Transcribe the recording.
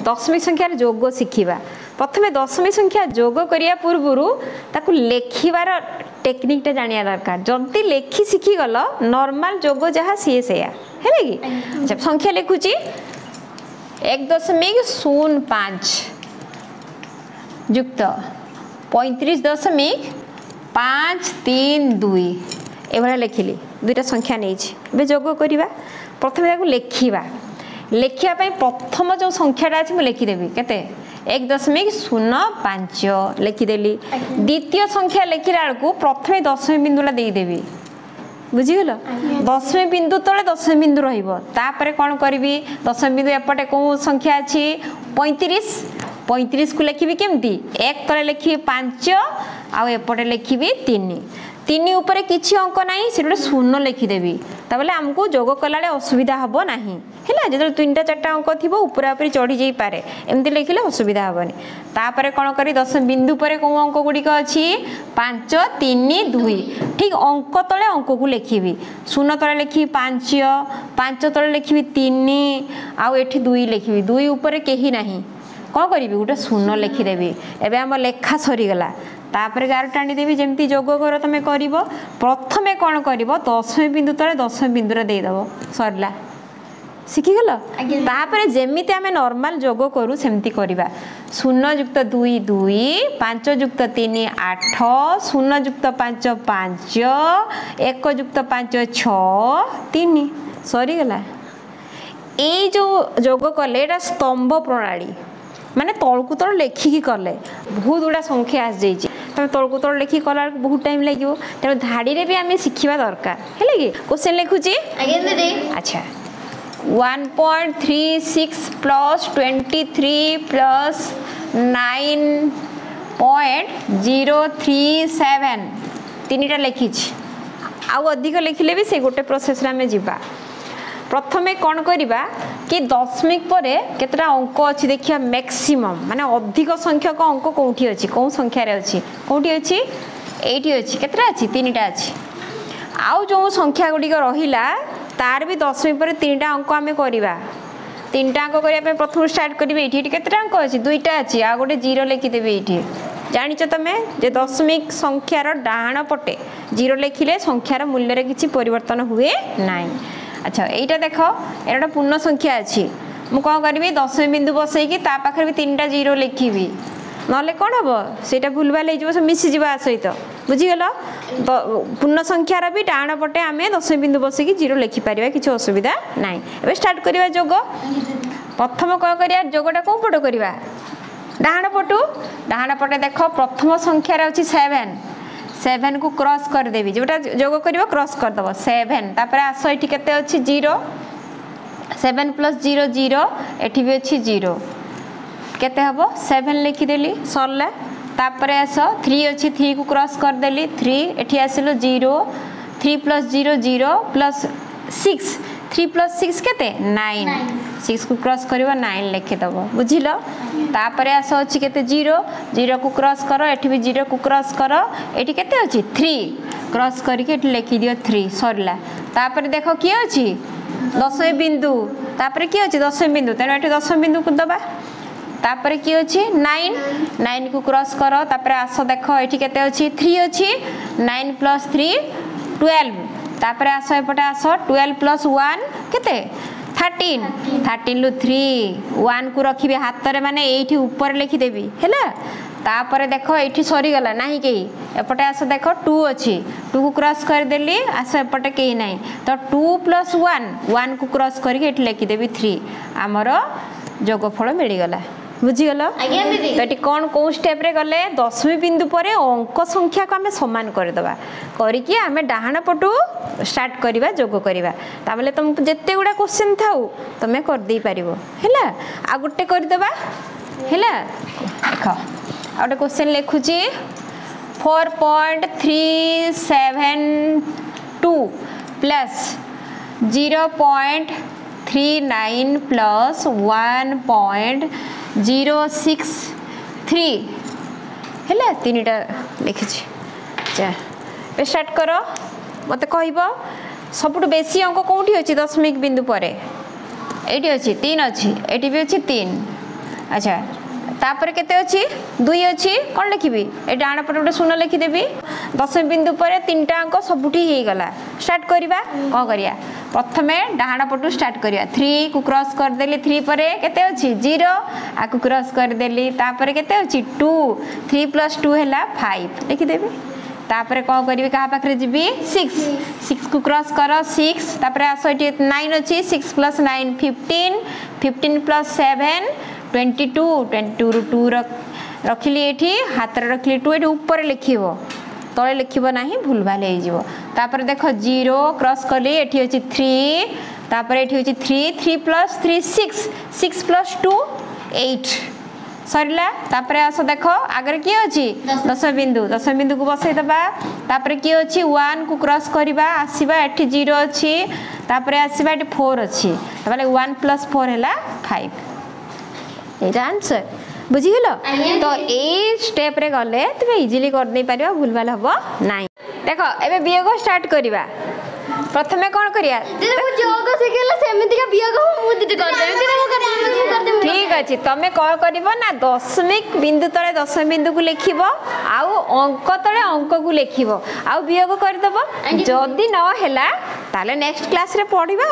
दशमिक संख्यार जोग शिखा प्रथम दशमिक संख्या जोग करिया पूर्वरु ताकु लेखिबार टेक्निकटा जानिया दरकार जल्दी लेखि शिखिगल नॉर्मल जोग जहाँ सी से है कि अच्छा संख्या लिखुची 1.05 युक्त 35.532 एभा लिखिली दुईटा संख्या नहीं जोग करवा प्रथम लेखिबा लेखिया प्रथम जो संख्याटा अच्छे मुझे लिखिदेवी केते 1.05 लिखिदेली द्वितीय संख्या लिखला बेलू प्रथम दशमी बिंदुला देदेवी बुझीगल दशमी बिंदु तले दशमी बिंदु रही कौन करी दशमी बिंदु एपटे कौ संख्या अच्छी 35 को लिखी केमती एक तले लिखी 5 आउ एपटे लिखी 3 ऊपर किसी अंक नहीं से गोटे शून्य लिखिदेवी तबले आमको जोग कला असुविधा हम ना है जो 3टा 4टा अंक थी ऊपर ऊपर चढ़ी जाई पारे एमती लिखिले असुविधा हेनी तापर कौन करी दशमी बिंदु पर कौ अंक गुड़िक अच्छी 5 3 2 ठीक अंक तले अंक को लिखी शून्य तले लिखी 5 तले लिखी 3 आउ एठी 2 लिखी 2 ऊपर कहीं नहीं कौन करी गोटे शून्य लिखिदेवी एवं आम लेखा सरीगला तापर गार टाणी देवी जमी जोग कर तुम कर प्रथम कौन कर दशमी बिंदु तले दशमी बिंदुरे देदेव सरला शिखिगल तापर जमी आम नॉर्मल जोग करूँ सेमती करवा 0+2 2 5+3 8 0+5 5 1+5 6 3 सरीगला ये जो जोग कले एटा स्तंभ प्रणाली माने तलकू तल लेखिकी कले बहुत गुड़ा संख्या आस जाइए तुम तलकू तल लेखिकी कला बहुत टाइम लगे तेणु धाड़ी रे भी आम शिखा दरकार है कि क्वेश्चन लिखुची अच्छा 1.36 + 23 + 9.037 तीनटा लिखी आउ अधिक लिखिले भी से गोटे प्रोसेस आम जा प्रथमे कौन करवा कि दशमिक पर केतटा अंक अच्छी देखिए मैक्सिमम माने अधिक संख्यक अंक कौटी अच्छी कौ संख्यार अच्छी कौटी अच्छी एटी अच्छी केतटा अच्छी 3टा अच्छी आउ जो संख्या गुड़िक रहिला तार भी दशमिक पर 3टा अंक आम करवा 3टा अंक करने प्रथम स्टार्ट करेंगे ये केतटा अंक अच्छी 2टा अच्छी आ गोटे 0 लिखिदेवी ये जानिच तुम जे दशमिक संख्यार डाहाण पटे 0 लिखिले संख्यार मूल्य किसी परिवर्तन हुए ना अच्छा यहीटा देख एटा पूर्ण संख्या अच्छी मु कौन करी दशमी बिंदु बसईकि पाखे भी 3टा 0 लिखी ना कौन हम से भूलभाल हो मिसीज सहित बुझीगल पूर्ण संख्यार भी डाण पटे आम दशमी बिंदु बसईकि 0 लिखिपर किसी असुविधा ना ए स्टार्ट करवा जोग प्रथम कौन कर जोगटा कौ पट करवा डाण पटे देख प्रथम संख्यार अच्छी 7 को क्रॉस करदेवी जोटा जोग कर क्रॉस करदेव 7 तापर आस ये केते अच्छी 0 7 + 0 0 एठी भी अच्छी 0 केते हबो 7 लिखिदेली सरला तापर आस 3 अच्छी 3 को क्रॉस करदेली 3 एठी आसिलो 0 3 + 0 0 + 6 3 + 6 केते 9 6 को क्रॉस करवा 9 लिखिदेव बुझिल तापर आस अच्छी केते 0 0 को क्रॉस कर एठी भी 0 को क्रॉस कर एठी केते अच्छी 3 क्रॉस करके एठी लिखि दियो 3 सरला तापर देखो किए अच्छी दशमी बिंदु तापर किए अच्छी दशमी बिंदु तेणु एठी दशमी बिंदु को दबा तापर किए अच्छी 9 को क्रॉस कर तापर आस देख एठी केते अच्छी 3 अच्छी 9 + 3 12 तापर आस एपटे आस 12 + 1 केते 13 लु 3 1 को रखी हाथ में माने ये ऊपर लिखिदेवी है तापर देख ये सरीगला ना कहीं एपटे आस देख 2 अच्छी 2 को क्रॉस करदेली आस एपटे कहीं ना तो 2 + 1 को क्रॉस करके लिखिदेवी 3 आमर जोगफल मिलगला बुझीगल तो ये कौन कौ स्टेप रे गले दशमी बिंदु पर अंक संख्या को आम सामान करदे करके आम डाहाण पटू स्टार्ट करवा जोग करवा ताबले तुमको जिते गुड़ा क्वेश्चन थाउ तुम करदे पार है आ गोटे करदे है देख आ गोटे क्वेश्चन लिखुची 4.372 प्लस 0.39 प्लस 1.063 है 3टा लिखी स्टार्ट कर मत कह सबुठ बेसी अंक कौटी अच्छी दशमिक बिंदु पर ये अच्छी 3 अच्छी ये भी अच्छी 3 अच्छा तापर केते अछि 2 अछि कोन लिखिबी ए डाण पटे गोटे शून्य लिखिदेबी दशमी बिंदु पर तीनटा अंक सबुठी हे गला स्टार्ट करिबा कोन करिया प्रथमे डाण पटु स्टार्ट करिया 3 को क्रॉस कर देली 3 परे केते अछि 0 आ को क्रॉस कर देली तापर केते अछि 2 3 + 2 हैला 5 लिखिदेबी तापर कोन करिवि कहा पाखरे जीबी 6 को क्रॉस करो 6 तापर आसो एटी 9 अछि 6 + 9 15 15 + 7 22 22 रु 2 रखिली एठी हाथ रे रखिली 2 एठी ऊपर लिखिबो तळे लिखिबो नाही भूल भाल हे जिवो तापर देखो 0 क्रॉस करली एठी अछि 3 तापर एठी अछि 3 3 + 3 6 6 + 2 8 सरला तापर आसो देखो आगर की अछि दशमी बिंदु को बसै दबा तापर की अछि 1 को क्रॉस करिबा आसीबा एठी 0 अछि तापर आसीबा एठी 4 अछि तबले 1 + 4 हैला 5 एटा आंसर बुझी गेलो तो ए स्टेप रे गले तबे इजीली कर दे पारिबा भूल भाल हबो नाही देखो एबे वियोग स्टार्ट करिबा प्रथमे कोन करिया दीदी मु जोग सिखेला सेमिति का वियोग मु दीदी कर दे कि मु कर दे ठीक अछि तमे कोन करिवो ना दशमिक बिंदु तळे दशमी बिंदु को लिखिबो आउ अंक तळे अंक को लिखिबो आउ वियोग कर दबो जदी न हैला ताले नेक्स्ट क्लास रे पढिबा।